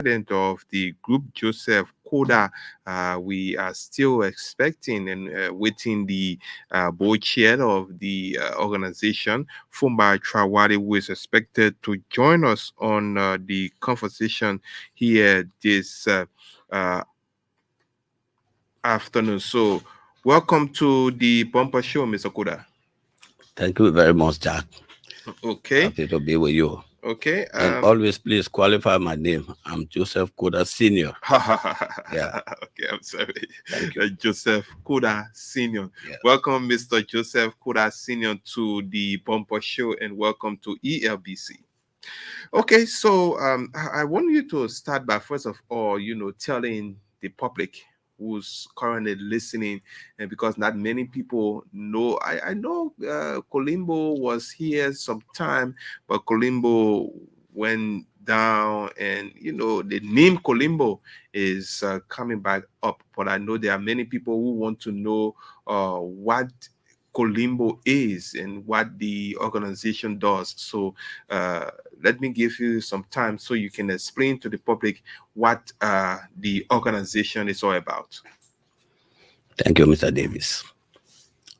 president of the group, Joseph Koda. We are still expecting and waiting the board chair of the organization, Fumba Trawari, who is expected to join us on the conversation here this uh, afternoon. So, welcome to the Bumper Show, Mr. Koda. Thank you very much, Jack. Okay. Happy to be with you. Okay. And always please qualify my name. I'm Joseph Koda Senior. Yeah. Okay, I'm sorry. Thank you. Joseph Koda Senior. Yeah. Welcome, Mr. Joseph Koda Senior, to the Bumper Show, and welcome to ELBC. Okay, so I want you to start by first of all, telling the public who's currently listening, and because not many people know, I know Colimbo was here sometime, but Colimbo went down, and the name Colimbo is coming back up. But I know there are many people who want to know what Colimbo is and what the organization does. So uh, let me give you some time so you can explain to the public what the organization is all about. Thank you, Mr. Davis.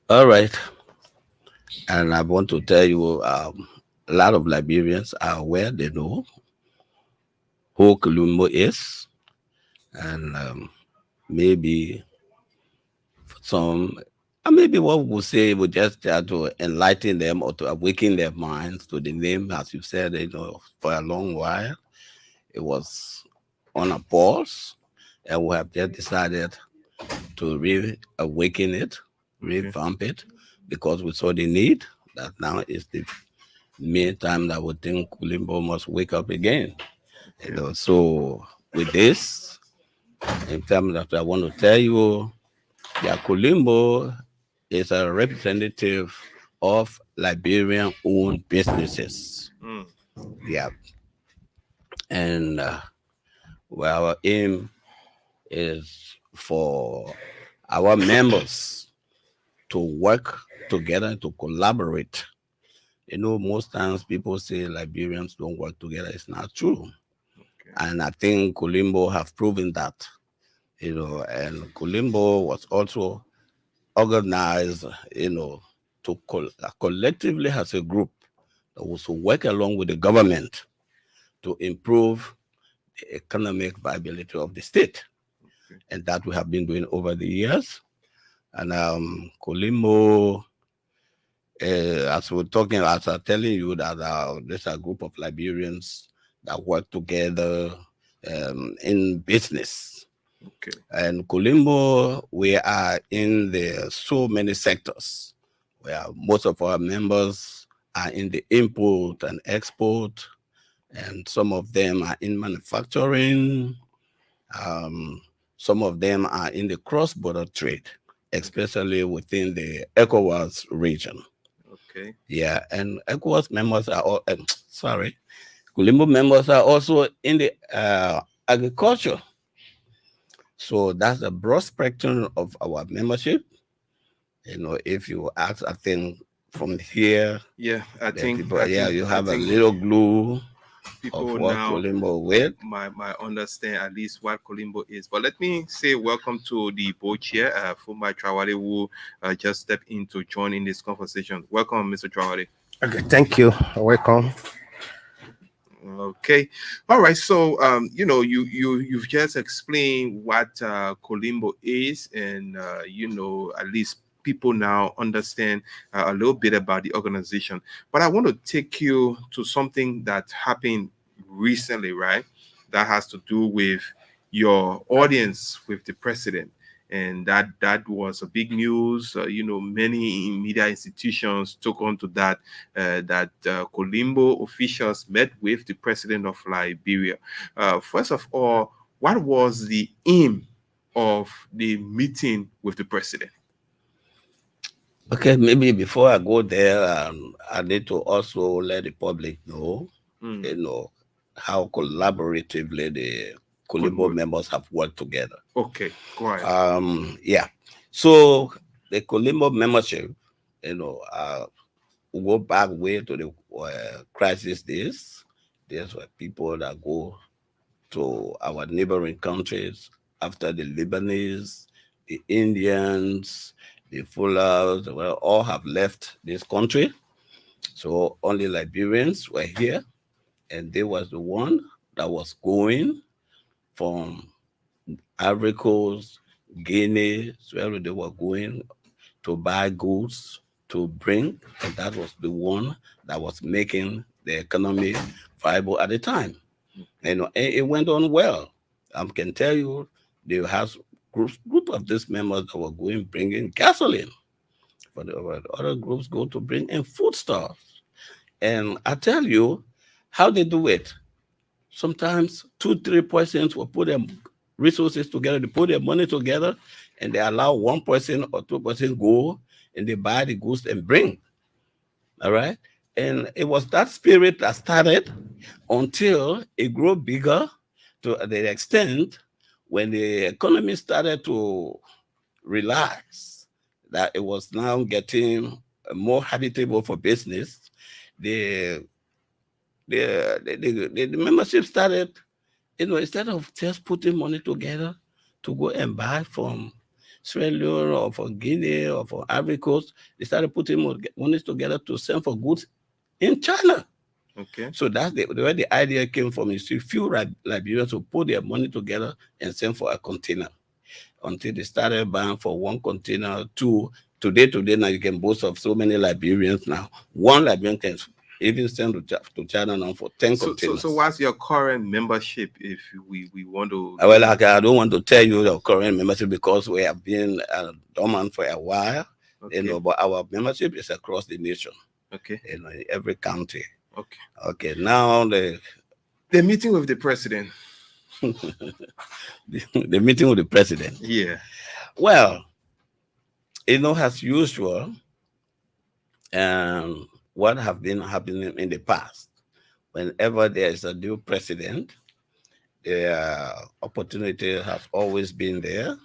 All right. And I want to tell you a lot of Liberians are aware, they know who Columbo is. And maybe some, maybe what we say we just try to enlighten them or to awaken their minds to the name, as you said, for a long while. It was on a pause, and we have just decided to reawaken it, revamp it, because we saw the need that now is the main time that we think Kulimbo must wake up again. So with this, in terms that I want to tell you, that Kulimbo is a representative of Liberian-owned businesses. Mm. Yeah, and well, our aim is for our members to work together, to collaborate. Most times people say Liberians don't work together. It's not true. Okay. And I think Kulimbo have proven that, and Kulimbo was also organized, to collectively as a group that was to work along with the government to improve the economic viability of the state. Okay. And that we have been doing over the years. And Kulimbo, as we're talking, as I'm telling you that there's a group of Liberians that work together in business. Okay. And Kulimbo, we are in the so many sectors where most of our members are in the import and export, and some of them are in manufacturing. Some of them are in the cross-border trade, especially within the ECOWAS region. Okay. Yeah, and ECOWAS members are all, sorry, Kulimbo members are also in the agriculture. So that's the broad spectrum of our membership. If you ask, I think from here, Yeah, I think people, you I have a think little glue of people what now Kulimbo with. my understand at least what Colimbo is. But let me say welcome to the board chair, Fumba Trawari, who just stepped in to join in this conversation. Welcome, Mr. Trawari. Okay, thank you. Welcome. Okay, all right. So, you've just explained what Colimbo is, and at least people now understand a little bit about the organization. But I want to take you to something that happened recently, right? That has to do with your audience with the president, and that was a big news. Many media institutions took on to that Colimbo officials met with the president of Liberia. First of all, what was the aim of the meeting with the president? Okay, maybe before I go there, I need to also let the public know, Mm. How collaboratively the Kulimbo Colimbo. members have worked together. Okay, go ahead. Yeah. So the Kulimbo membership, we go back way to the crisis days. These were people that go to our neighboring countries after the Lebanese, the Indians, the Fulani, well, all have left this country. So only Liberians were here, and they was the one that was going from Ivory Coast, Guinea, where they were going to buy goods to bring, and that was the one that was making the economy viable at the time. And it went on well. I can tell you, they have group of these members that were going bringing gasoline, but the other groups go to bring in foodstuffs. And I tell you how they do it. Sometimes 2, 3 persons will put their resources together, they put their money together, and they allow 1 person or 2 persons go and they buy the goods and bring. All right. And it was that spirit that started until it grew bigger to the extent when the economy started to relax, that it was now getting more habitable for business. The the membership started, instead of just putting money together to go and buy from Sierra Leone or from Guinea or from Ivory Coast, they started putting money together to send for goods in China. Okay. So that's where the idea came from. You see, few Liberians will put their money together and send for a container until they started buying for 1 container, 2. Today, now you can boast of so many Liberians now. One Liberian can even send to China now for 10 containers. So what's your current membership if we want to? Well, I don't want to tell you the current membership because we have been dormant for a while, Okay. But our membership is across the nation, Okay. in every county. Okay. Okay, now the meeting with the president. the meeting with the president. Yeah. Well, as usual, what have been happening in the past, whenever there is a new president, the opportunity has always been there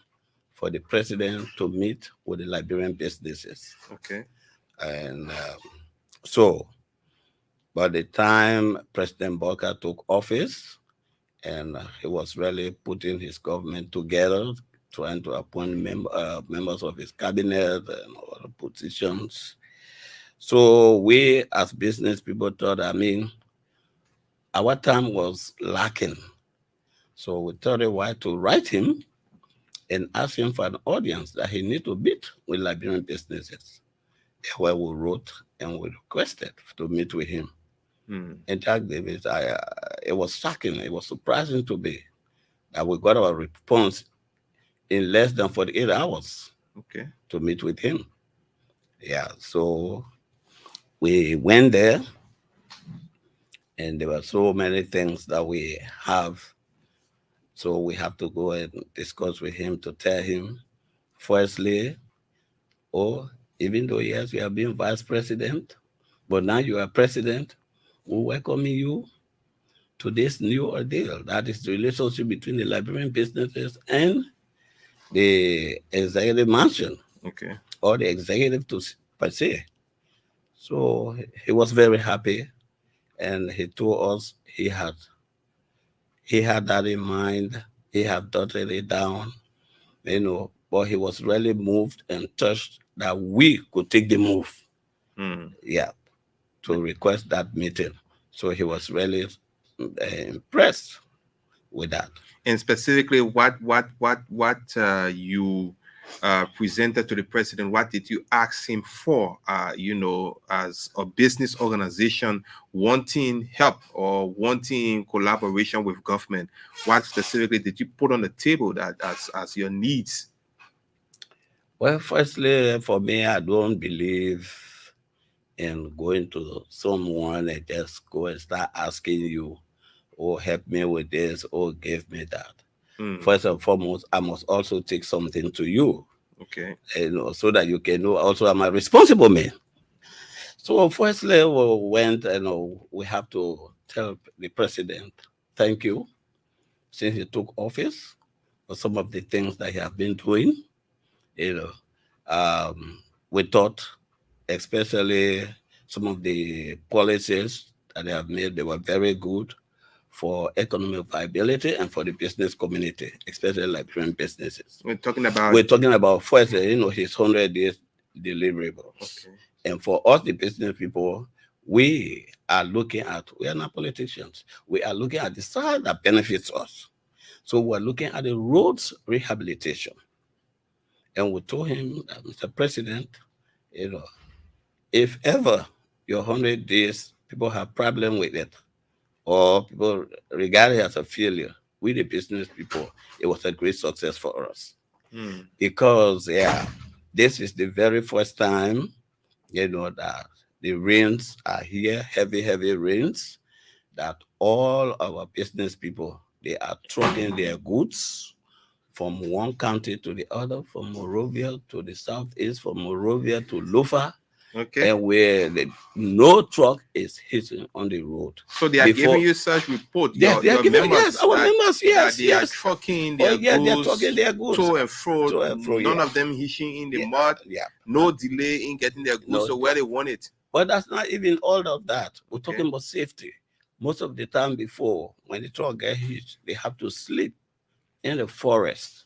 for the president to meet with the Liberian businesses. Okay. And so, by the time President Boka took office, and he was really putting his government together, trying to appoint members of his cabinet and other positions. So we as business people thought, our time was lacking. So we thought it wise to write him and ask him for an audience that he need to meet with Liberian businesses. Where we wrote and we requested to meet with him. And Jack Davis, it was shocking, it was surprising to me that we got our response in less than 48 hours. Okay. To meet with him. Yeah, so we went there, and there were so many things that we have. So we have to go and discuss with him to tell him, firstly, even though, yes, you have been vice president, but now you are president, we welcome you to this new ordeal. That is the relationship between the Liberian businesses and the executive mansion. Okay. Or the executive per se. So he was very happy, and he told us he had that in mind. He had jotted it down, but he was really moved and touched that we could take the move. Yeah, to request that meeting. So he was really impressed with that. And specifically, what you presented to the president? What did you ask him for? As a business organization wanting help or wanting collaboration with government, what specifically did you put on the table that as your needs? Well, firstly, for me, I don't believe in going to someone and just go and start asking you, help me with this, give me that. First and foremost, I must also take something to you. Okay. So that you can know also I'm a responsible man. So firstly, we went, we have to tell the president, thank you, since he took office, for some of the things that he has been doing. We thought, especially some of the policies that they have made, they were very good for economic viability and for the business community, especially Liberian businesses. We're talking about We're talking about first, his 100 days deliverables. okay. And for us, the business people, we are not politicians. We are looking at the side that benefits us. So we're looking at the roads rehabilitation. And we told him, Mr. President, if ever your 100 days, people have problem with it, or people regard it as a failure, we the business people, it was a great success for us. Because, this is the very first time, that the rains are here, heavy, heavy rains, that all our business people, they are trucking their goods from one county to the other, from Morovia to the southeast, from Morovia to Lufa, Okay. and where no truck is hitting on the road. So they are giving you such report. Yes, they are giving members, yes, our members, yes, they are yes. trucking Oh, their yeah, they are goods trucking their goods to and fro. None yeah. of them hitching in the Yeah, mud. yeah. No delay in getting their goods No. to where they want it. But that's not even all of that. We're Okay. talking about safety. Most of the time before, when the truck gets hit, they have to sleep in the forest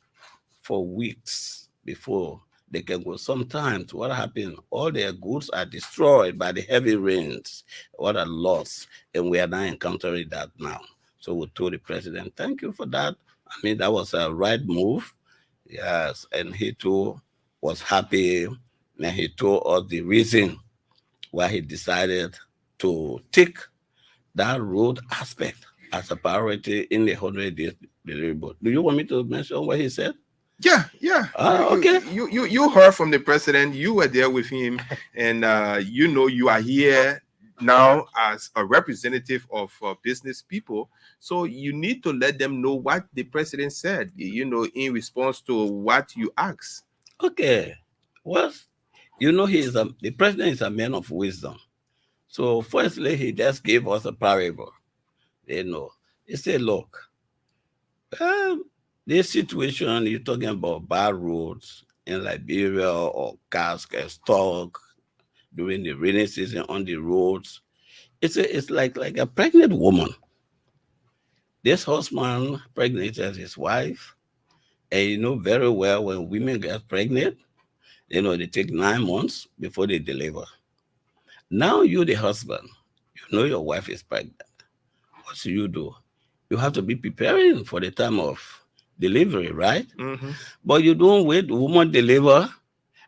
for weeks before they can go. Sometimes what happens, all their goods are destroyed by the heavy rains, what are lost, and we are not encountering that now. So we told the president, thank you for that. I mean, that was a right move. Yes, and he too was happy, and he told us the reason why he decided to take that road aspect as a priority in the 100 days deliverable. Do you want me to mention what he said? Yeah. Okay. You heard from the president. You were there with him, and you are here now as a representative of business people. So you need to let them know what the president said. In response to what you asked. Okay. Well, the president is a man of wisdom. So firstly, he just gave us a parable. He said, look, this situation, you're talking about bad roads in Liberia or cars get stuck during the rainy season on the roads. It's like a pregnant woman. This husband pregnated his wife, and you know very well when women get pregnant, they take 9 months before they deliver. Now you, the husband, you know your wife is pregnant. What should you do? You have to be preparing for the time of delivery, right? Mm-hmm. But you don't wait, the woman deliver.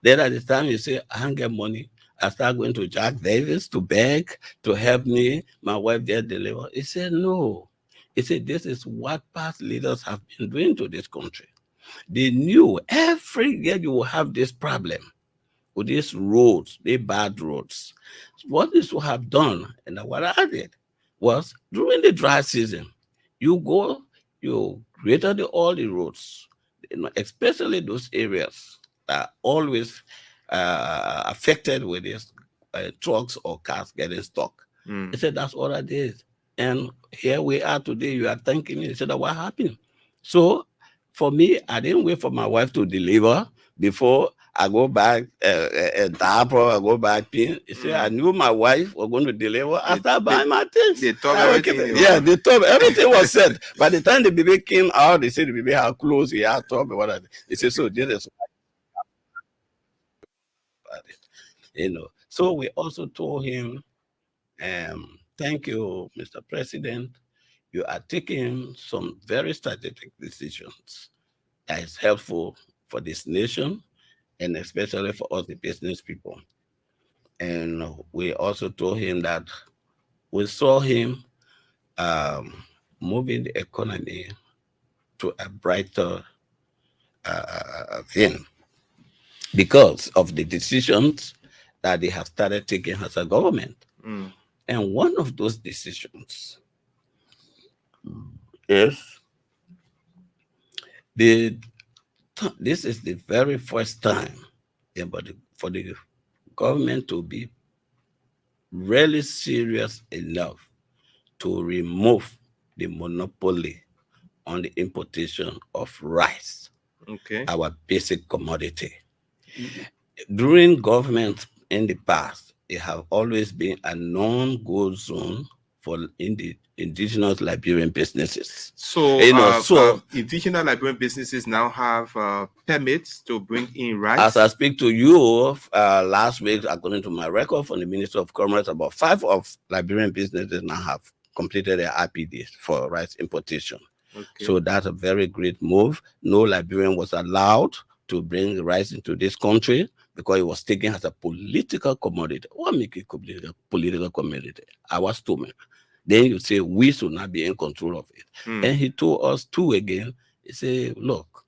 Then at the time you say, I don't get money. I start going to Jack Davis to beg to help me. My wife just deliver. He said, no. He said, this is what past leaders have been doing to this country. They knew every year you will have this problem with these roads, the bad roads. What this will have done, and what I did was during the dry season, you created all the roads, especially those areas that are always affected with these trucks or cars getting stuck. He said, that's what I did. And here we are today. You are thanking me. He said, what happened? So for me, I didn't wait for my wife to deliver before I go back Dapper, I go back Pin. He said, I knew my wife was going to deliver. I started buying my things. They told everything. Yeah, they told everything was said. By the time the baby came out, they said the baby had clothes. He had told me what I did. He said, so this is what So we also told him, thank you, Mr. President. You are taking some very strategic decisions that is helpful for this nation and especially for us, the business people. And we also told him that we saw him moving the economy to a brighter vein because of the decisions that they have started taking as a government. And one of those decisions is this is the very first time for the government to be really serious enough to remove the monopoly on the importation of rice, our basic commodity. During government in the past, it have always been a non-go zone for indigenous Liberian businesses. So, So indigenous Liberian businesses now have permits to bring in rice. As I speak to you, last week, according to my record from the Minister of Commerce, about 5 of Liberian businesses now have completed their IPDs for rice importation. Okay. So that's a very great move. No Liberian was allowed to bring rice into this country because it was taken as a political commodity. What make it political commodity? I was told me. Then you say we should not be in control of it. And he told us too again, he said, look,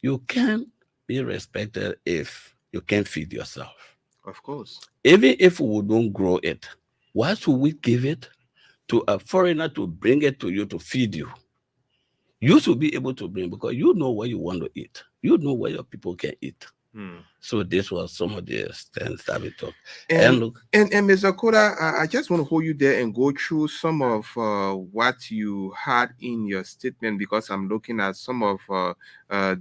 you can't be respected if you can't feed yourself. Of course. Even if we don't grow it, why should we give it to a foreigner to bring it to you to feed you? You should be able to bring, because you know what you want to eat. You know what your people can eat. So this was some of the things that we talked. And Mr. Koda, I just want to hold you there and go through some of what you had in your statement, because I'm looking at some of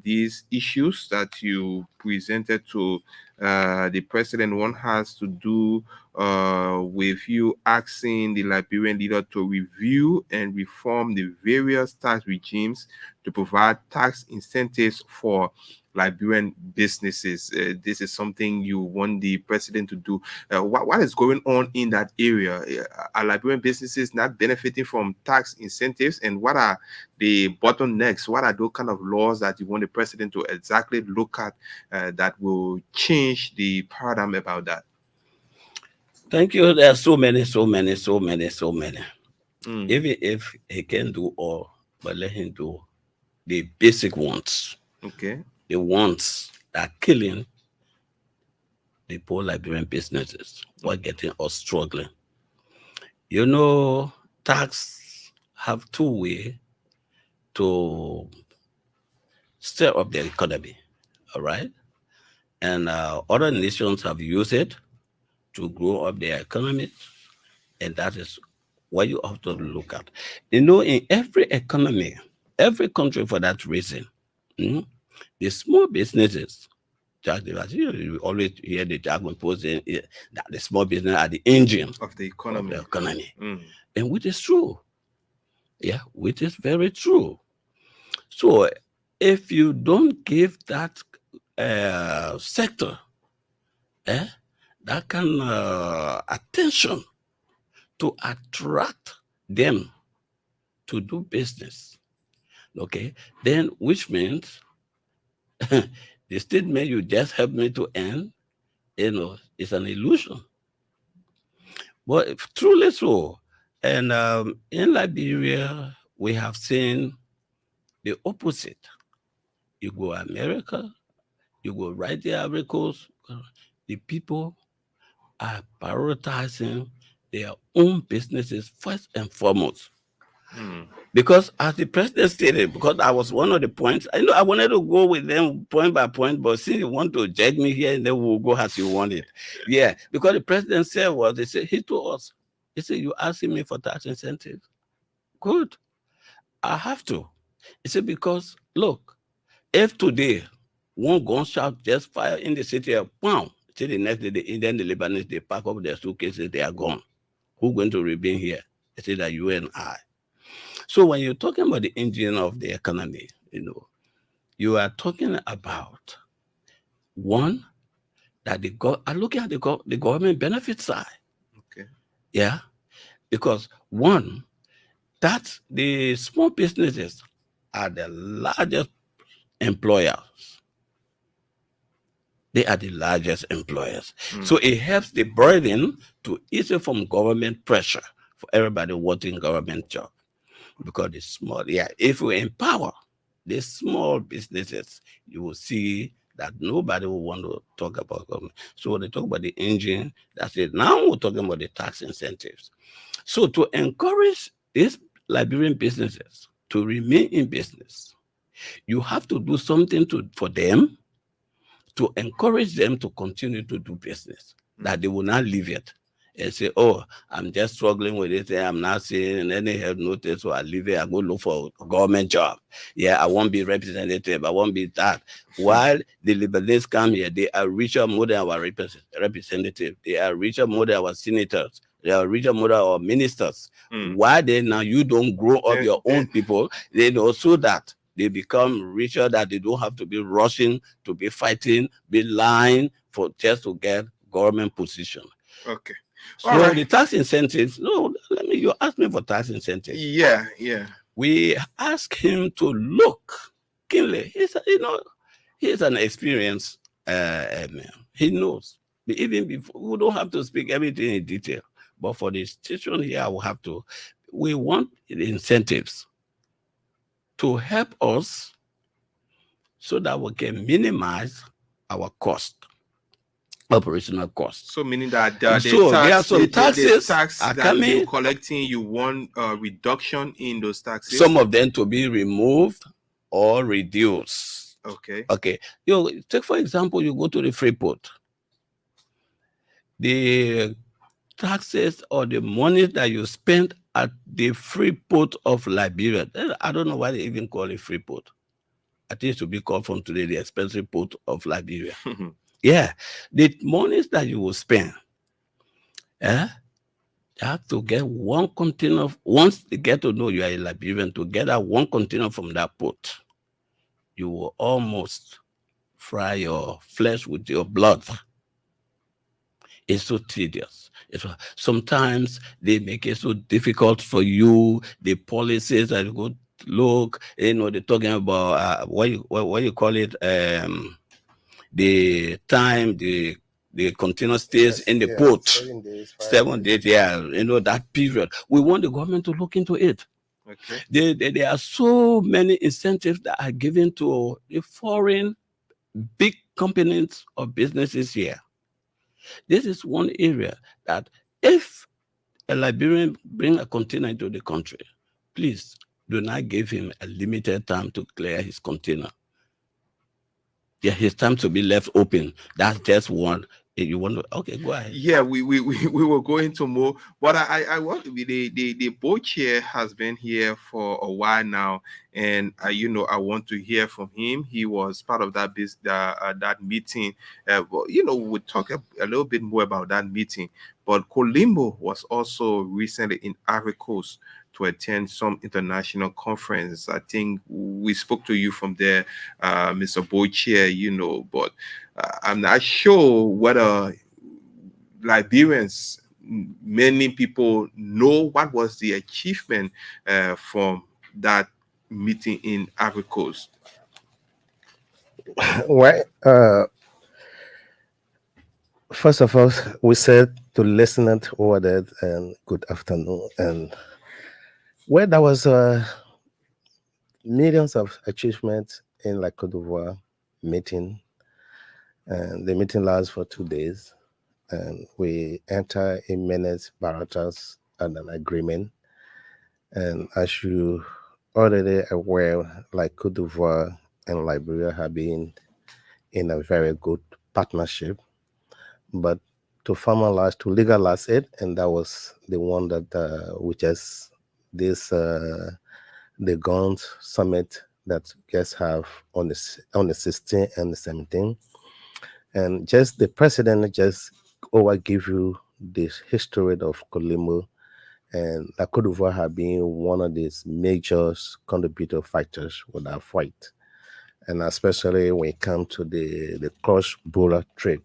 these issues that you presented to the president. One has to do with you asking the Liberian leader to review and reform the various tax regimes to provide tax incentives for Liberian businesses. This is something you want the president to do. What is going on in that area? Are Liberian businesses not benefiting from tax incentives? And what are the bottlenecks? What are those kind of laws that you want the president to exactly look at that will change the paradigm about that? Thank you. There are so many. Even if he can do all, but let him do the basic ones. Okay. The ones that are killing the poor Liberian businesses who are getting or struggling. You know, tax have 2 ways to stir up the economy, all right? And other nations have used it to grow up their economies, and that is what you have to look at. You know, in every economy, every country for that reason, the small businesses, you always hear the jargon posing that the small business are the engine of the economy. And which is true. Yeah, which is very true. So if you don't give that sector that kind of attention to attract them to do business, okay, then which means the statement you just helped me to end, it's an illusion. But if truly so, and in Liberia, we have seen the opposite. You go America, you go right there, Ivory Coast, the people are prioritizing their own businesses first and foremost. Because as the president stated, because I was one of the points, I wanted to go with them point by point, but since you want to judge me here, and then we'll go as you want it. Yeah, because the president said he told us, he said, you asking me for tax incentives? Good. I have to. He said, because look, if today one gunshot just fire in the city of Pound, till the next day, the Indian, the Lebanese, they pack up their suitcases, they are gone. Who's going to remain here? He said that you and I. So when you're talking about the engine of the economy, you are talking about one, that I'm looking at the government benefit side. Okay. Yeah. Because one, that the small businesses are the largest employers. They are the largest employers. So it helps the burden to ease from government pressure for everybody working government job. Because the small, if we empower the small businesses, you will see that nobody will want to talk about government. So when they talk about the engine, that's it. Now we're talking about the tax incentives. So to encourage these Liberian businesses to remain in business, you have to do something for them to encourage them to continue to do business, that they will not leave it and say, oh, I'm just struggling with it, I'm not seeing any help notice, so I leave it, I go look for a government job. Yeah, I won't be representative, I won't be that. While the Lebanese come here, they are richer more than our representative, they are richer more than our senators, regional mother or ministers. Mm. Why then now you don't grow up Then- your own then- people, so that they become richer, that they don't have to be rushing, to be fighting, be lying for just to get government position. Okay. So All right. the tax incentives, no, you asked me for tax incentives. Yeah. We ask him to look keenly. He's an experienced man. He knows. Even before, we don't have to speak everything in detail. But for the station here, we want the incentives to help us so that we can minimize our operational costs. So meaning that there are some taxes tax are that coming. you're collecting, you want a reduction in those taxes. Some of them to be removed or reduced. Okay. Take for example, you go to the Freeport. The taxes or the money that you spend at the Freeport of Liberia, I don't know why they even call it Freeport. I think it should be called from today the expensive port of Liberia. Yeah, the monies that you will spend, you have to get one container. Once they get to know you are a Liberian, to get that one container from that port, you will almost fry your flesh with your blood. It's so tedious. Sometimes they make it so difficult for you. The policies that you go look, they're talking about what you call it, the time the container stays in the port. 7 days. 7 days, that period. We want the government to look into it. Okay. There are so many incentives that are given to the foreign big companies or businesses here. This is one area that if a Liberian bring a container into the country, please do not give him a limited time to clear his container. Yeah, his time to be left open. That's just one. If you want to, okay, go ahead. Yeah, we were going to more, but I want the board chair has been here for a while now, and I want to hear from him. He was part of that that meeting. We'll talk a little bit more about that meeting. But Kolimbo was also recently in Ivory Coast to attend some international conference. I think we spoke to you from there, Mr. Boychair, but I'm not sure whether Liberians, many people know what was the achievement from that meeting in Ivory Coast. Well, first of all, we said to listeners over there, and good afternoon. And there was millions of achievements in La Côte d'Ivoire meeting, and the meeting lasts for 2 days, and we enter in minutes Baratas and an agreement. And as you already aware, like Côte d'Ivoire and Liberia have been in a very good partnership, but to formalize, to legalize it, and that was the one that which is this the GONS summit that guests have on the 16th and the 17th. And just the president just give you this history of Kolimbo, and La Côte d'Ivoire have been one of these major contributor factors with that fight, and especially when it comes to the cross-border trade,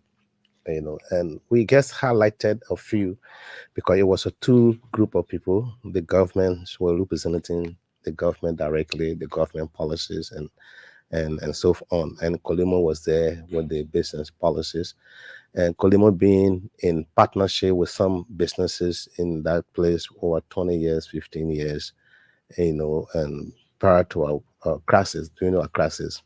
and we just highlighted a few because it was a two group of people. The governments were representing the government directly, the government policies, and so on. And Kolimbo was there with the business policies. And Kolimbo being in partnership with some businesses in that place over 20 years, 15 years, and prior to our crisis, during our crisis.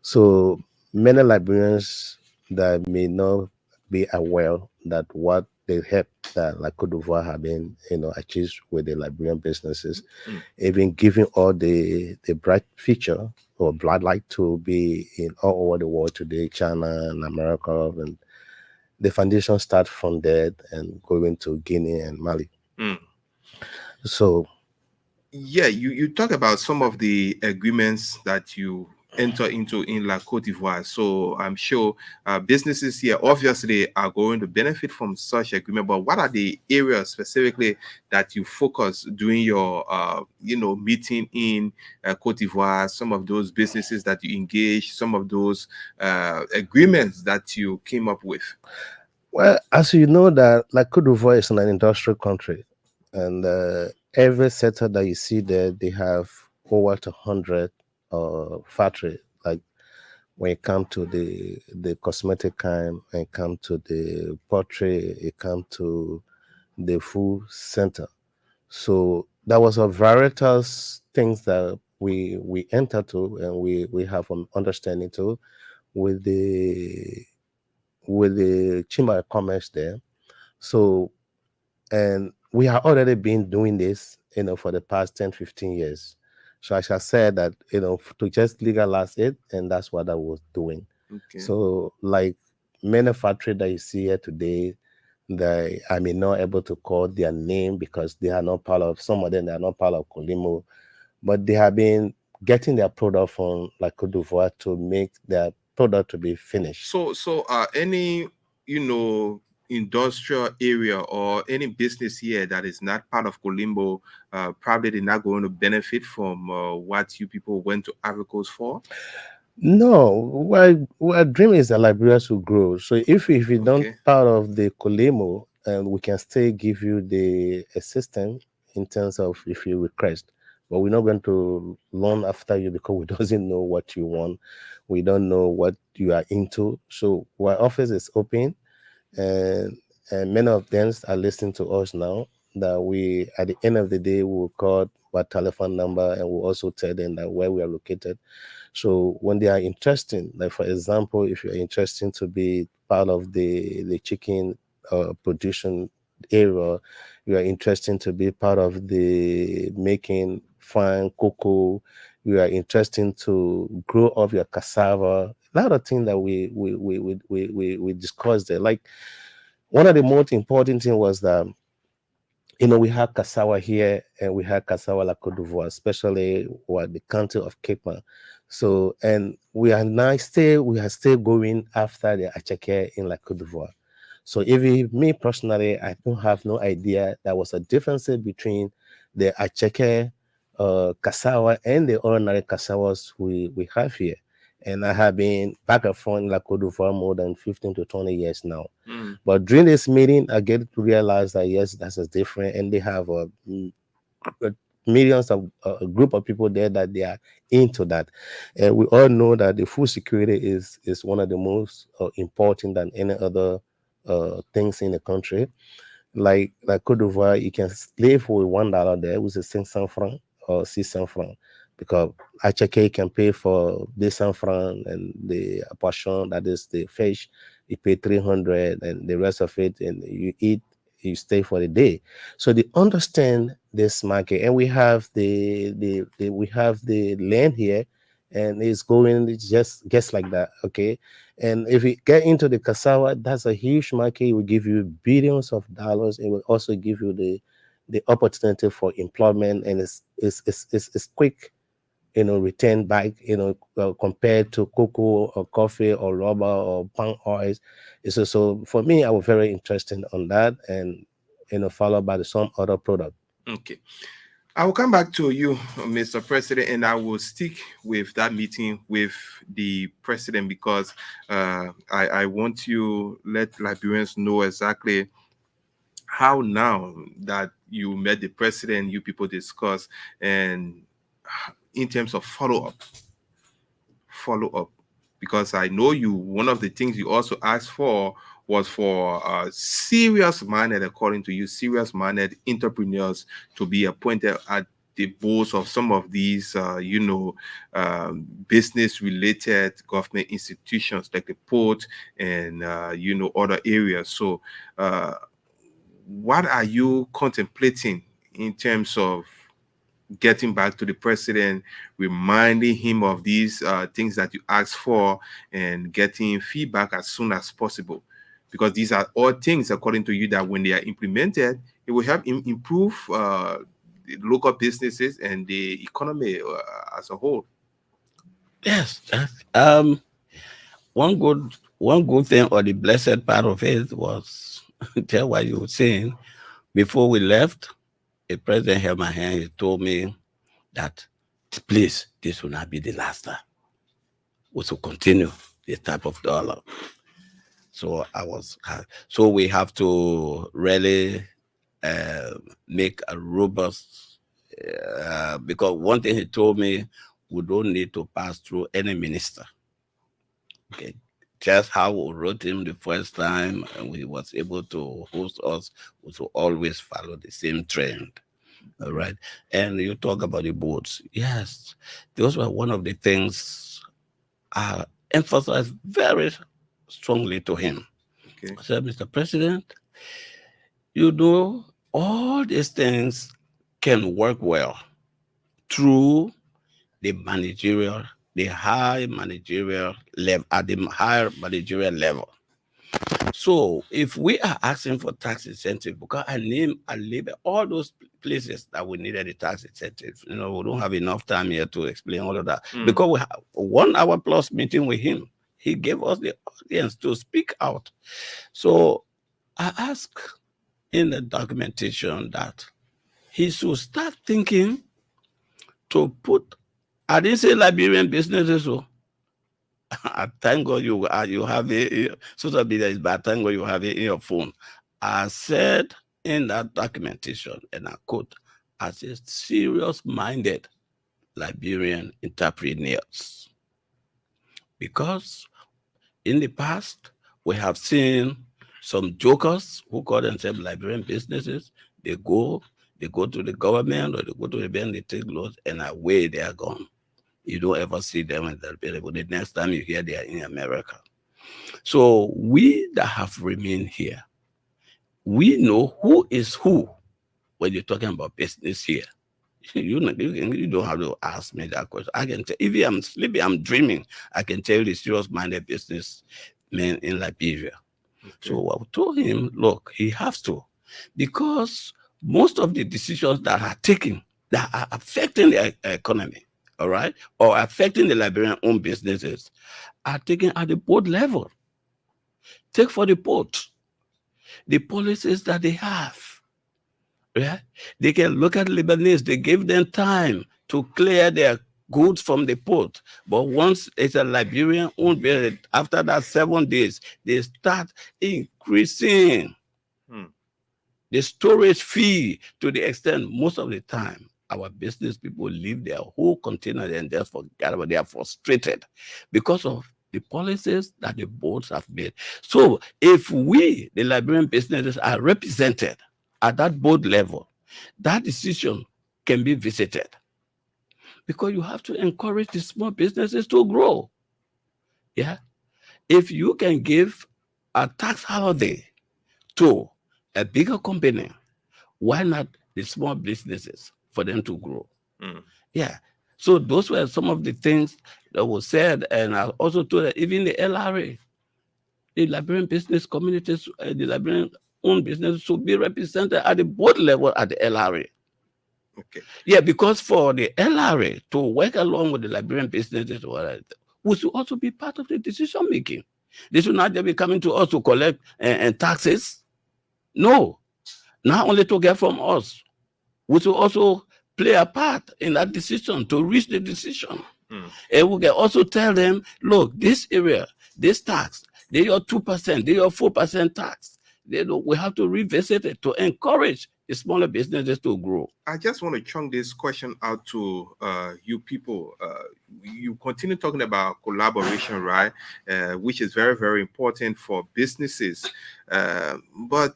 So many Liberians that may not be aware that what they help that La Côte d'Ivoire have been, achieved with the Liberian businesses, even giving all the bright future or bright light to be in all over the world today, China and America, and the foundation starts from there and going to Guinea and Mali. So yeah, you talk about some of the agreements that you enter into in La Cote d'Ivoire. So I'm sure businesses here obviously are going to benefit from such agreement. But what are the areas specifically that you focus during your meeting in Cote d'Ivoire? Some of those businesses that you engage, some of those agreements that you came up with. Well, as you know, that like Cote d'Ivoire is an industrial country, and every sector that you see there, they have over 100 factory. Like when it comes to the cosmetic kind, when it comes to the pottery, it comes to the food center. So that was a various things that we enter to, and we have an understanding to with the chamber of commerce there. So, and we have already been doing this, for the past 10, 15 years. So I shall say that, to just legalize it, and that's what I was doing. Okay. So, like many factory that you see here today, they I may not able to call their name because they are not part of, some of them they are not part of Colimo, but they have been getting their product from like Cote d'Ivoire to make their product to be finished. So any industrial area or any business here that is not part of Colimbo, probably they're not going to benefit from what you people went to Agricos for. No, well, dream is that Liberians will grow. So if you don't Okay. part of the Colemo, and we can still give you the assistance in terms of if you request, but we're not going to loan after you because we doesn't know what you want, we don't know what you are into. So our office is open, and many of them are listening to us now. That we at the end of the day will call our telephone number, and we'll also tell them that where we are located. So when they are interested, like for example, if you're interested to be part of the chicken production area, you are interested to be part of the making fine cocoa, you are interested to grow up your cassava. A lot of things that we discussed there. Like one of the most important thing was that we have cassava here, and we have cassava la Cote d'Ivoire, especially what the country of Cape Town. So, and we are still going after the acheke in la Cote d'Ivoire. So, me personally, I don't have no idea there was a difference between the acheke cassava and the ordinary cassavas we have here. And I have been back and forth in La Cote d'Ivoire more than 15 to 20 years now. But during this meeting, I get to realize that yes, that's different, and they have millions of a group of people there that they are into that. And we all know that the food security is one of the most important than any other things in the country. Like Cote d'Ivoire, you can live with $1 there, which is 500 francs or 600 francs, because Acheke can pay for the 100 francs, and the portion that is the fish, you pay 300, and the rest of it, and you eat, you stay for the day. So they understand this market, and we have we have the land here, and it's just like that. Okay, and if you get into the cassava, that's a huge market. It will give you billions of dollars. It will also give you the opportunity for employment, and it's quick, return back, compared to cocoa or coffee or rubber or palm oils. It's also, for me, I was very interested on that, and followed by some other product. Okay. I will come back to you, Mr. President, and I will stick with that meeting with the president because I want you let Liberians know exactly how now that you met the president, you people discuss, and in terms of follow up, because I know you. One of the things you also asked for was for serious minded, according to you, serious minded entrepreneurs to be appointed at the boards of some of these, business related government institutions like the port and, other areas. So, what are you contemplating in terms of getting back to the president, reminding him of these things that you asked for, and getting feedback as soon as possible? Because these are all things, according to you, that when they are implemented, it will help improve the local businesses and the economy as a whole. Yes. One good thing or the blessed part of it was tell what you were saying. Before we left, the president held my hand. He told me that please, this will not be the last time. We should continue this type of dialogue. So so we have to really make a robust because one thing he told me, we don't need to pass through any minister. Okay. Just how we wrote him the first time and we was able to host us, we should always follow the same trend. All right. And you talk about the boats. Yes, those were one of the things I emphasized very strongly to him. Okay. I said, Mr. President, you know, all these things can work well through the managerial, the high managerial level, at the higher managerial level. So if we are asking for tax incentive, because I label all those places that we needed the tax incentive. You know, we don't have enough time here to explain all of that. Because we have 1 hour plus meeting with him. He gave us the audience to speak out. So I asked in the documentation that he should start thinking to put, I didn't say Liberian businesses, so I thank God you have it. Social media is bad. Thank God you have it in your phone. I said in that documentation, and I quote, as a serious-minded Liberian entrepreneurs, because in the past we have seen some jokers who call themselves Liberian businesses. They go to the government or they go to the bank, they take loans, and away they are gone. You don't ever see them in the the next time you hear they are in America. So we that have remained here, we know who is who when you're talking about business here. You don't have to ask me that question. I can tell, if I'm sleeping, I'm dreaming, I can tell you the serious-minded business men in Liberia. Okay. So I told him, look, he has to, because most of the decisions that are taken that are affecting the economy, all right, or affecting the Liberian owned businesses are taken at the board level. Take for the port, the policies that they have. Yeah? They can look at Lebanese, they give them time to clear their goods from the port. But once it's a Liberian owned business, after that 7 days, they start increasing the storage fee to the extent most of the time our business people leave their whole container and just forget about it. They are frustrated because of the policies that the boards have made. So if we, the Liberian businesses, are represented at that board level, that decision can be visited, because you have to encourage the small businesses to grow. Yeah. If you can give a tax holiday to a bigger company, why not the small businesses for them to grow? Yeah. So those were some of the things that were said. And I also told that even the LRA, the Liberian business communities, the Liberian owned businesses should be represented at the board level at the LRA. Okay. Yeah, because for the LRA to work along with the Liberian businesses, we should also be part of the decision making. They should not just be coming to us to collect taxes. No, not only to get from us, we should also play a part in that decision to reach the decision. And we can also tell them, look, this area, this tax, they your 2%, they your 4% tax. We have to revisit it to encourage the smaller businesses to grow. I just want to chunk this question out to you people. You continue talking about collaboration, right? Which is very, very important for businesses. But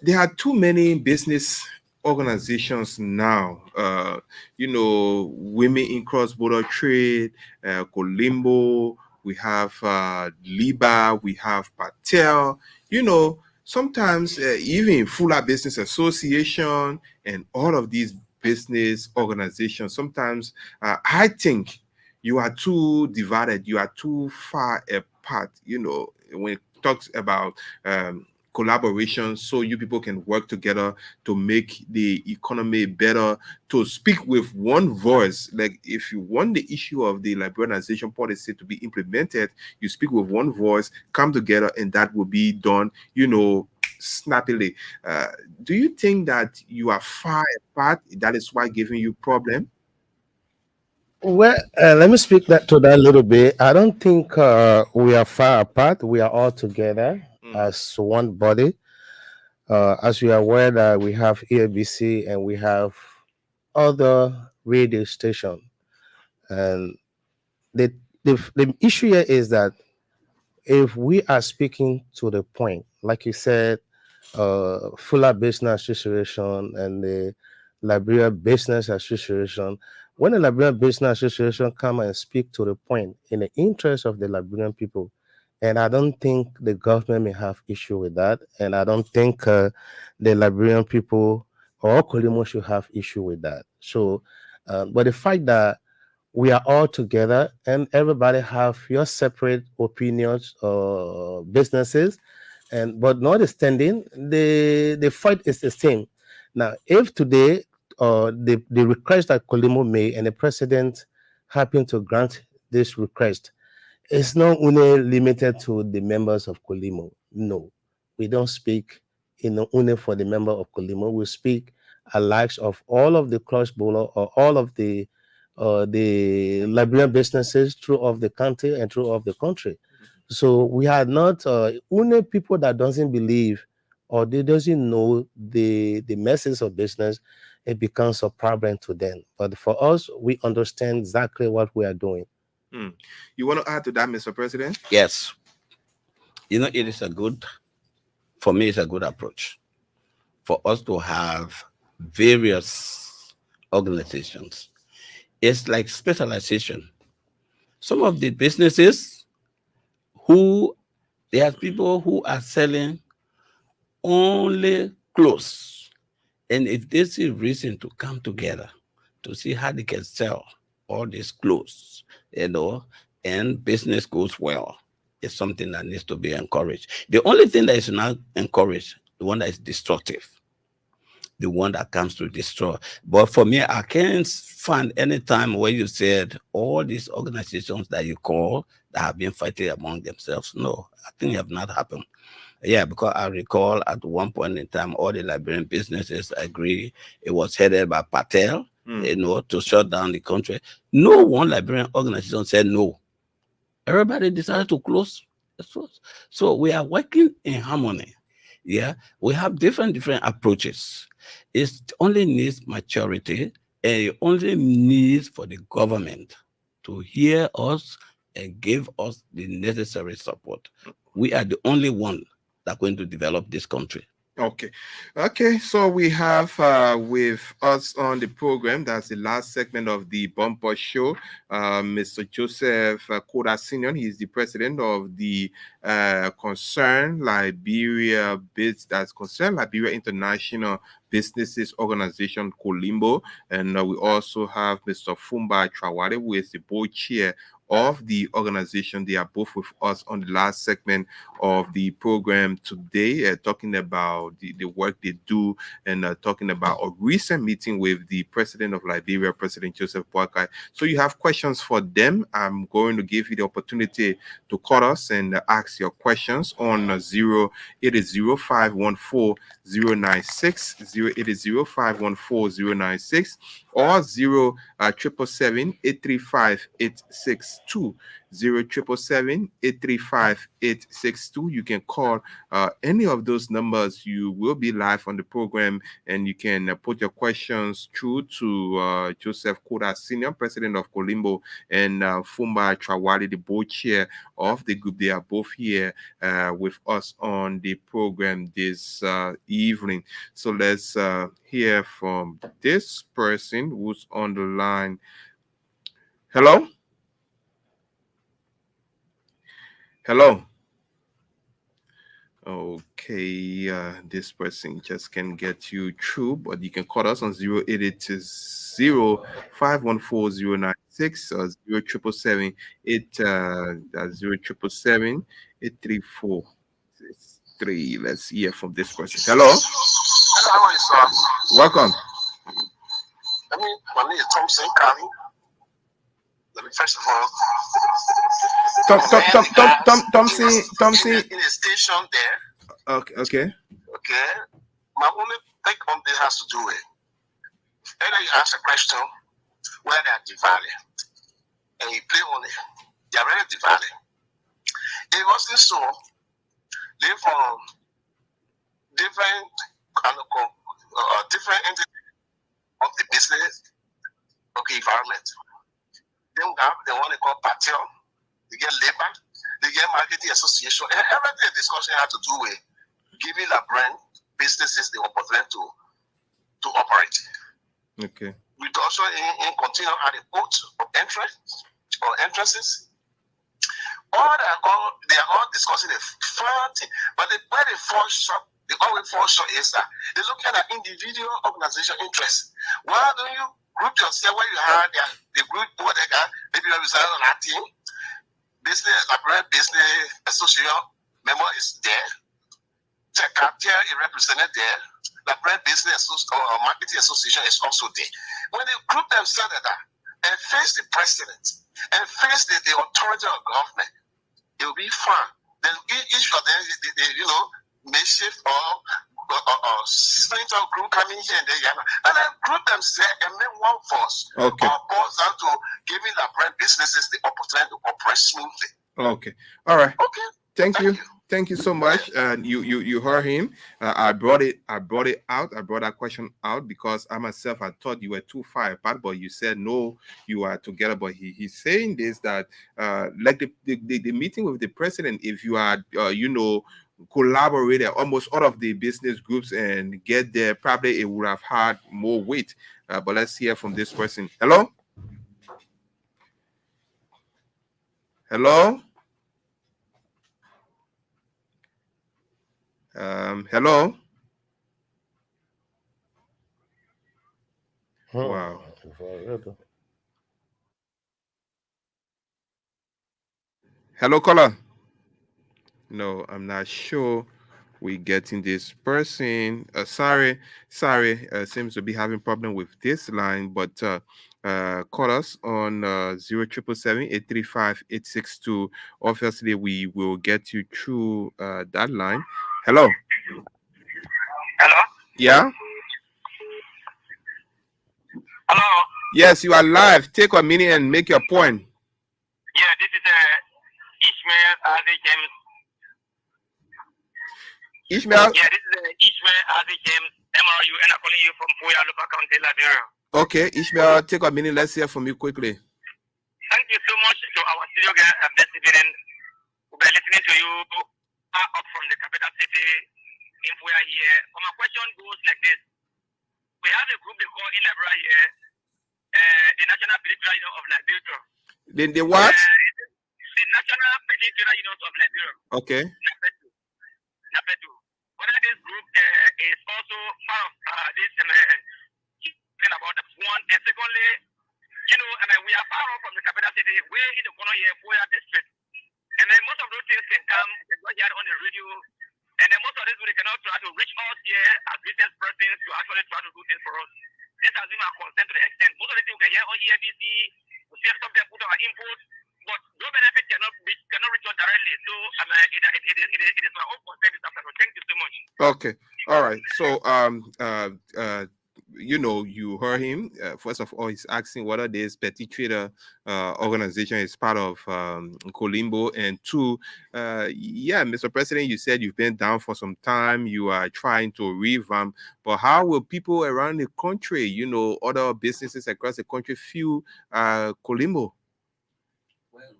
there are too many business organizations now. Women in cross-border trade, Colimbo, we have Liba, we have Patel. Sometimes even Fuller Business Association and all of these business organizations, sometimes I think you are too divided, you are too far apart, when it talks about collaboration so you people can work together to make the economy better, to speak with one voice. Like if you want the issue of the liberalization policy to be implemented, you speak with one voice, come together, and that will be done, snappily. Uh, do you think that you are far apart? That is why giving you problem? Well, let me speak to that a little bit. I don't think we are far apart. We are all together Mm, as one body. As you are aware that we have EABC and we have other radio station, and the issue here is that if we are speaking to the point, like you said, Fuller Business Association and the Liberia Business Association, when the Liberian Business Association come and speak to the point in the interest of the Liberian people, and I don't think the government may have issue with that, and I don't think the Liberian people or Kolimo should have issue with that. So, but the fact that we are all together and everybody have your separate opinions or businesses, and but notwithstanding the fight is the same. Now if today the request that Kolimo made and the president happened to grant this request, it's not only limited to the members of Kolimo. No, we don't speak only for the member of Kolimo. We speak alike of all of the cross border or all of the Liberian businesses throughout the country and throughout the country. So we are not only people that doesn't believe or they doesn't know the message of business. It becomes a problem to them. But for us, we understand exactly what we are doing. mm. You want to add to that, Mr. President? Yes, it is a good, for me, it's a good approach for us to have various organizations. It's like specialization. Some of the businesses who they have people who are selling only clothes. And if they see reason to come together to see how they can sell all these clothes, and business goes well, it's something that needs to be encouraged. The only thing that is not encouraged, the one that is destructive, the one that comes to destroy. But for me, I can't find any time where you said all these organizations that you call that have been fighting among themselves. No, I think it have not happened. Yeah, because I recall at one point in time, all the Liberian businesses agree it was headed by Patel, to shut down the country. No one Liberian organization said no. Everybody decided to close the stores. So we are working in harmony. Yeah, we have different approaches. It only needs maturity, and it only needs for the government to hear us and give us the necessary support. We are the only one that going to develop this country. Okay. Okay. So we have with us on the program, that's the last segment of the bumper show, Mr. Joseph Koda Senior. He is the president of the Concern Liberia that's Concern Liberia International Businesses Organization, Colimbo. And we also have Mr. Fumba Trawale, who is the board chair of the organization. They are both with us on the last segment of the program today, talking about the work they do and talking about a recent meeting with the president of Liberia, President Joseph Boakai. So you have questions for them. I'm going to give you the opportunity to call us and ask your questions on 080-514-096, 080-514-096, or 0-777-835-862. 0-777-835-862. You can call any of those numbers. You will be live on the program, and you can put your questions through to Joseph Koda Senior, president of Colimbo, and Fumba Trawale, the board chair of the group. They are both here with us on the program this evening. So let's hear from this person who's on the line. Hello? Hello. Okay, this person just can get you through, but you can call us on 080-514-096 or 07778 834. 3. Let's hear from this person. Hello. Hello, sir. Welcome. My name is Thompson Kami. Let me first of all, Thompson. In the station there. Okay. My only take on this has to do with either you ask a question where they are divided, and you play on it. They are really divided. It wasn't so. They from different different entities of the business, environment. Then we have the one they call patio. They get labor, they get marketing association, and everything discussion had to do with giving a brand businesses the opportunity to operate. Okay. We also in continue at the port of entrances. They are all discussing the fun thing, but where they fall short, they always fall short is that they look at individual organization interests. Why don't you group yourself where you have the group what they got, maybe you reside on that team, business association member is there, the cartel is represented there, the brand business or marketing association is also there. When they group themselves and face the president and face the authority of government, it will be fun. Then each of them, they makeshift or splinter group coming here and there, and then group themselves and make one force. Okay. Or boils down to giving the brand businesses the opportunity to operate smoothly. Okay. All right. Okay. Thank you. Thank you so much. You heard him. I brought it out. I brought that question out because I myself I thought you were too far apart, but you said no, you are together. But he's saying this that like the meeting with the president, if you are collaborated almost all of the business groups and get there, probably it would have had more weight. But let's hear from this person. Hello. Hello. Hello. Wow. Hello, caller. No, I'm not sure we're getting this person. Sorry. Seems to be having problem with this line, but call us on 0777-835-862. Obviously, we will get you through that line. Hello. Hello? Yeah? Hello? Yes, you are live. Take a minute and make your point. Yeah, this is Ishmael Ade James. Ishmael? Yeah, this is Ishmael Ade James, MRU, and I'm calling you from Puya, local county, Liberia. Okay, Ishmael, take a minute. Let's hear from you quickly. Thank you so much to our studio guest this evening. We'll be listening to you up from the capital city in Puya here. So my question goes like this. We have a group they call in Liberia here, the National Military Union of Liberia. The what? The National Military Union of Liberia. Okay. NAPETU. Whether this group is also part of this thing about that one. And secondly, we are far off from the capital city, way in the corner here, Puya district. And then most of those things can come and go here on the radio. And then most of this they cannot try to reach us here as business persons to actually try to do things for us. This has been our concern to the extent. Most of the things we can hear on EIBC, we see something put our input, but no benefit cannot reach us directly. So it is my own concern this afternoon. Thank you so much. Okay. All right. So you heard him. First of all, he's asking whether this petty trader organization is part of Colimbo, and two, Mr. President, you said you've been down for some time. You are trying to revamp, but how will people around the country, other businesses across the country, feel Colimbo? Well,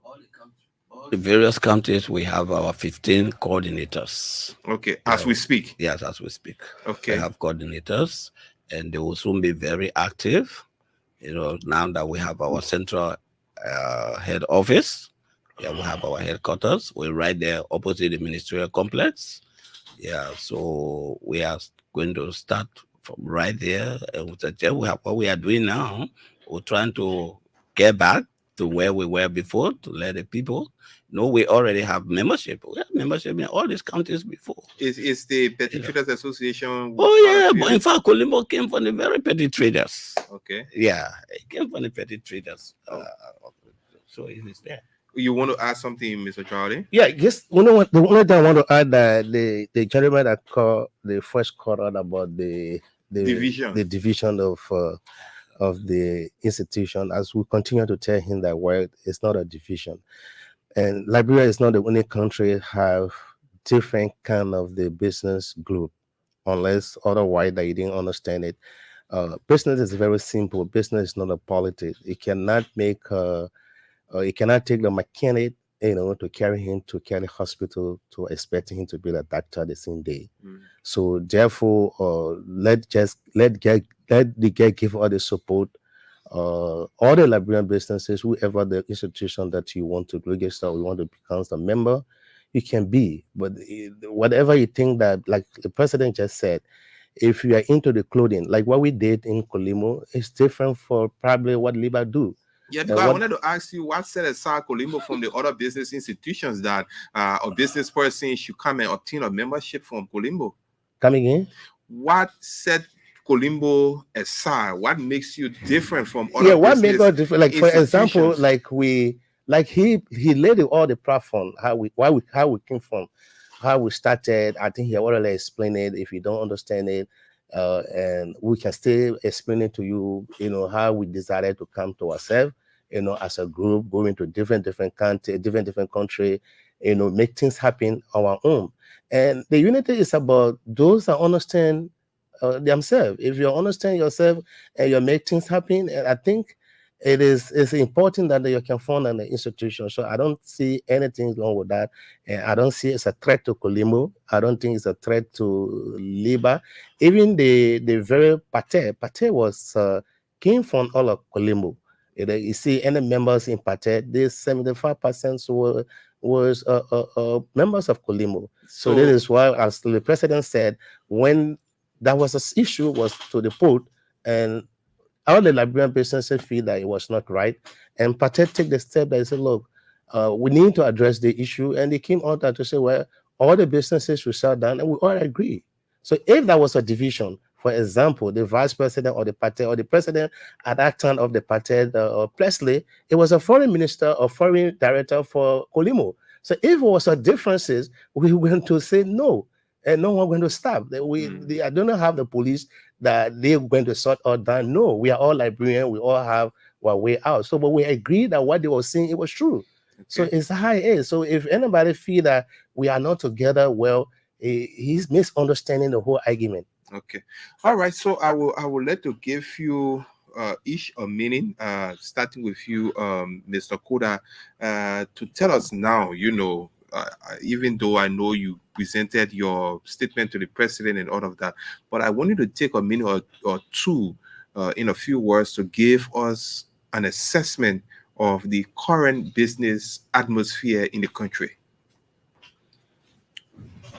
all the various counties, we have our 15 coordinators. Okay, as we speak. Yes, as we speak. Okay, we have coordinators. And they will soon be very active, now that we have our central head office. Yeah, we have our headquarters. We're right there opposite the ministerial complex. Yeah, so we are going to start from right there. And we have what we are doing now. We're trying to get back to where we were before, to let the people know we already have membership. We have membership in all these counties before. Is the Petty Traders Association? Oh part yeah, of but you? in fact, Colimbo came from the very petty traders. Okay. Yeah, it came from the petty traders. So it is there. You want to add something, Mr. Charlie? Yeah, just the only thing I want to add that the gentleman that first called out about the Division. the division of the institution, as we continue to tell him that it's not a division, and Liberia is not the only country have different kind of the business group, unless otherwise that you didn't understand it. Business is very simple. Business is not a politics. It cannot make you cannot take the mechanic, to carry him to Kelly Hospital to expect him to be a doctor the same day. So therefore, let the guy give all the support. All the Liberian businesses, whoever the institution that you want to register, or you want to become a member, you can be. But whatever you think that, like the president just said, if you are into the clothing, like what we did in Colimo, it's different for probably what Liba do. Yeah, because I wanted to ask you what set aside Colimbo from the other business institutions that a business person should come and obtain a membership from Colimbo. Coming in? What set Colimbo aside? What makes you different from other? Yeah, what makes us different? Like for example, like he laid all the platform, how we came from, how we started. I think he already explained it. If you don't understand it, and we can still explain it to you, how we decided to come to ourselves, as a group, going to different country, different country, make things happen on our own. And the unity is about those that understand themselves. If you understand yourself and you make things happen, and I think it's important that you can fund an institution. So I don't see anything wrong with that. And I don't see it's a threat to Colimo. I don't think it's a threat to Liba. Even the very Pate was came from all of Colimo. You see, any members in Pate, this 75% was members of Colimo. So this is why, as the president said, when that was an issue was to the port, and all the Liberian businesses feel that it was not right, and Pate take the step that they said, look, we need to address the issue, and they came out to say, well, all the businesses will shut down, and we all agree. So if that was a division, for example, the vice president or the Pate or the president at that time of the Pate or Presley, it was a foreign minister or foreign director for Colimo. So if it was a differences, we were going to say no, and no one going to stop. I don't have the police that they're going to sort all down. No, we are all Liberian. We all have our way out. So, but we agree that what they were saying, it was true. Okay. So it's how it is. So if anybody feel that we are not together, well, he's misunderstanding the whole argument. Okay. All right. So I will let to give you each a minute, starting with you, Mr. Koda, to tell us now, even though I know you presented your statement to the president and all of that, but I want you to take a minute or two in a few words to give us an assessment of the current business atmosphere in the country.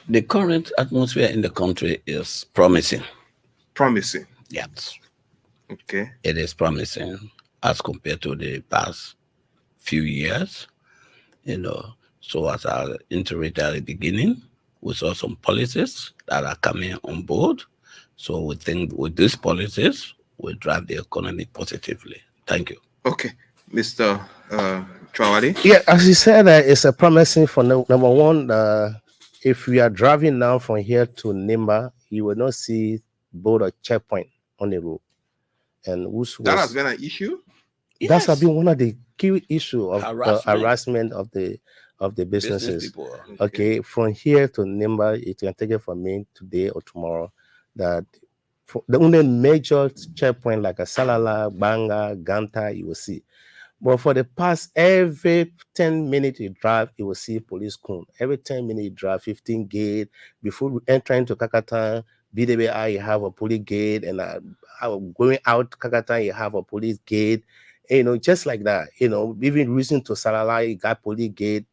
The current atmosphere in the country is promising. Promising? Yes. Okay. It is promising as compared to the past few years, So as I iterated at the beginning, we saw some policies that are coming on board. So we think with these policies, we'll drive the economy positively. Thank you. Okay. Mr. Traoré? Yeah, as you said, it's a promising for number one. If we are driving now from here to Nimba, you will not see both a checkpoint on the road. And that has been an issue? That has been one of the key issues of harassment of the businesses. Okay, from here to Nimba, you can take it from me today or tomorrow. That the only major checkpoint like a Salala, Banga, Ganta, you will see. But for the past, every 10 minutes you drive, you will see police cone. Every 10 minutes you drive, 15 gate. Before entering to Kakatan, BWI, you have a police gate. And going out Kakatan, you have a police gate. Just like that. Even reason to Salala, you got police gate.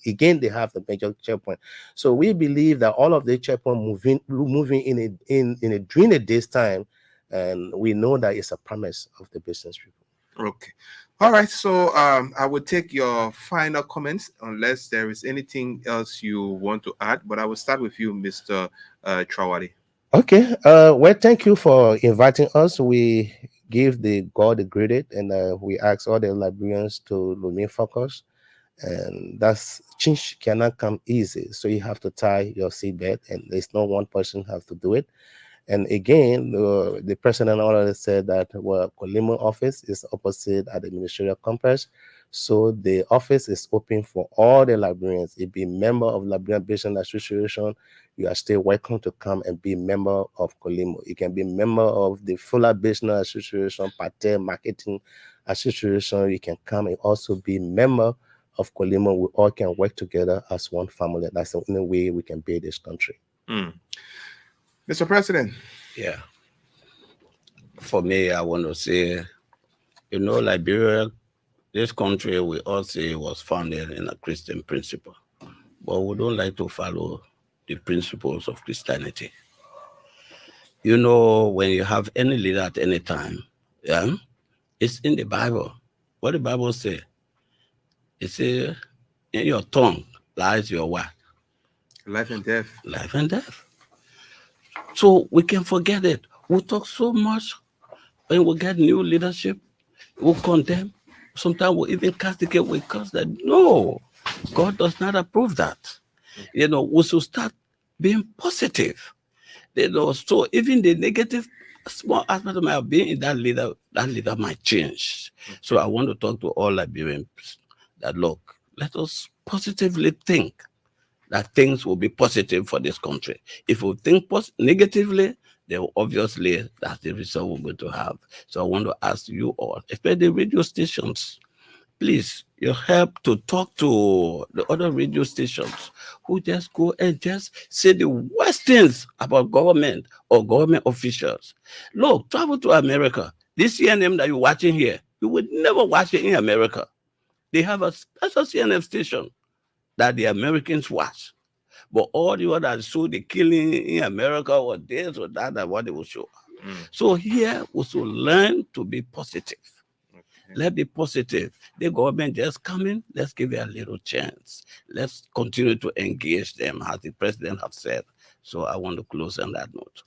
Again, they have the major checkpoint. So we believe that all of the checkpoint moving during the day's time, and we know that it's a promise of the business people. Okay. All right, so I will take your final comments unless there is anything else you want to add. But I will start with you, Mr. Trawari. Okay. Well, thank you for inviting us. We give the God the credit, and we ask all the Liberians to remain focused. And that's change cannot come easy, so you have to tie your seatbelt, and there's no one person have to do it. And again, the president already said that Kolimo office is opposite at the ministerial complex. So the office is open for all the Liberians. If you be member of Liberian Business Association, you are still welcome to come and be member of Kolimo. You can be member of the Fuller Business Association, Patel Marketing Association. You can come and also be member of Kolimo. We all can work together as one family. That's the only way we can build this country. Mr. President. Yeah. For me, I want to say, Liberia, this country, we all say was founded in a Christian principle, but we don't like to follow the principles of Christianity. When you have any leader at any time, yeah, it's in the Bible. What the Bible say? It says, in your tongue lies your what? Life and death. Life and death. So we can forget it. We talk so much when we get new leadership, we'll condemn. Sometimes we'll even castigate, we curse that. No, God does not approve that. We should start being positive. So even the negative small aspect of my being in that leader might change. So I want to talk to all Liberians that, look, let us positively think that things will be positive for this country. If we think negatively, then obviously that's the result we're going to have. So I want to ask you all, especially the radio stations, please, you help to talk to the other radio stations who just go and just say the worst things about government or government officials. Look, travel to America. This CNN that you're watching here, you would never watch it in America. They have a special CNN station that the Americans watch. But all the others show the killing in America or this or that and what they will show. So here we should learn to be positive. Let's be positive. The government just coming, let's give it a little chance. Let's continue to engage them, as the president has said. So I want to close on that note.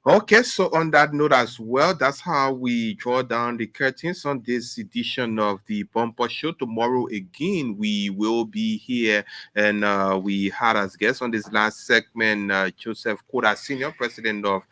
Okay, so on that note as well, that's how we draw down the curtains on this edition of the Bumper Show. Tomorrow again, we will be here, and we had as guest on this last segment Joseph Koda Sr., president of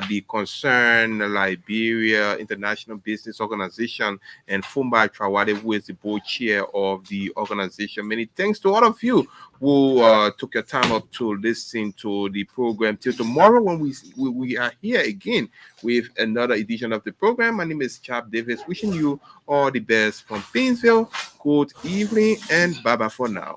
the Concern Liberia International Business Organization, and Fumba Trawari, who is the board chair of the organization. Many thanks to all of you who took your time up to listen to the program. Till tomorrow, when we are here again with another edition of the program. My name is Chap Davis, wishing you all the best from Painesville. Good evening and bye-bye for now.